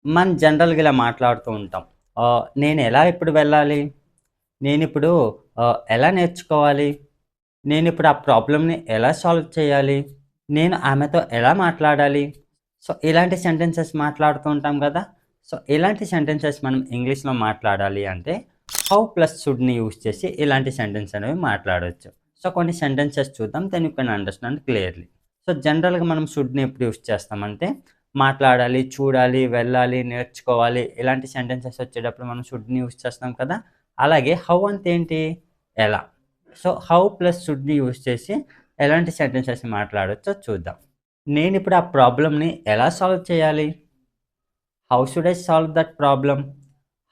మనం జనరల్‌గా ఇలా మాట్లాడుతూ ఉంటాం. నేనెలా ఇప్పుడు వెళ్ళాలి? నేనిప్పుడు ఎలా నేర్చుకోవాలి? నేనిప్పుడు ఆ ప్రాబ్లమ్‌ని ఎలా సాల్వ్ చేయాలి? నేను ఆమెతో ఎలా మాట్లాడాలి? సో, ఇలాంటి సెంటెన్సెస్ మాట్లాడుతూ ఉంటాం గదా! సో, ఇలాంటి సెంటెన్సెస్ మనం ఇంగ్లీష్‌లో మాట్లాడాలి అంటే హౌ ప్లస్ షుడ్‌ని యూజ్ చేసి ఇలాంటి సెంటెన్స్ అనేవి మాట్లాడొచ్చు. సో, కొన్ని సెంటెన్సెస్ చూద్దాం. Then you can understand clearly. So, జనరల్‌గా మనం షుడ్‌ని ఎప్పుడు యూజ్ చేస్తామంటే మాట్లాడాలి, చూడాలి, వెళ్ళాలి, నేర్చుకోవాలి ఇలాంటి సెంటెన్సెస్ వచ్చేటప్పుడు మనం షుడ్‌ని యూజ్ చేస్తాం కదా! అలాగే హౌ అంటే ఏంటి? ఎలా. సో, హౌ ప్లస్ షుడ్‌ని యూజ్ చేసి ఎలాంటి సెంటెన్సెస్ మాట్లాడొచ్చో చూద్దాం. నేనిప్పుడు ఆ ప్రాబ్లమ్‌ని ఎలా సాల్వ్ చేయాలి? How should I solve that problem?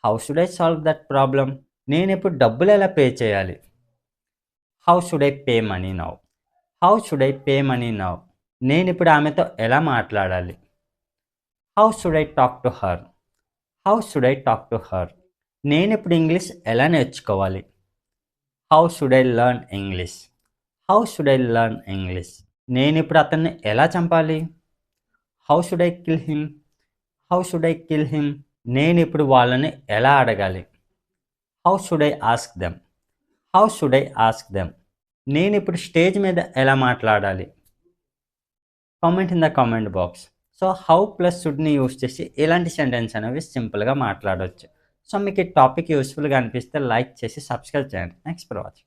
How should I solve that problem? నేనిప్పుడు డబ్బులెలా పే చేయాలి? How should I pay money now? How should I pay money now? నేనిప్పుడు ఆమెతో ఎలా మాట్లాడాలి? How should I talk to her? How should I talk to her? నేనిప్పుడు English ఎలా నేర్చుకోవాలి? How should I learn English? How should I learn English? నేనిప్పుడు అతన్ని ఎలా చంపాలి? How should I kill him? How should I kill him? నేనిప్పుడు వాళ్ళని ఎలా అడగాలి? How should I ask them? How should I ask them? నేనిప్పుడు స్టేజ్ మీద ఎలా మాట్లాడాలి? Comment in the comment box. So, how plus షుడ్‌ని యూజ్ చేసి ఇలాంటి సెంటెన్స్ అనేవి సింపుల్‌గా మాట్లాడొచ్చు. సో, మీకు ఈ టాపిక్ యూజ్‌ఫుల్‌గా అనిపిస్తే లైక్ చేసి సబ్స్క్రైబ్ చేయండి. Thanks for watching.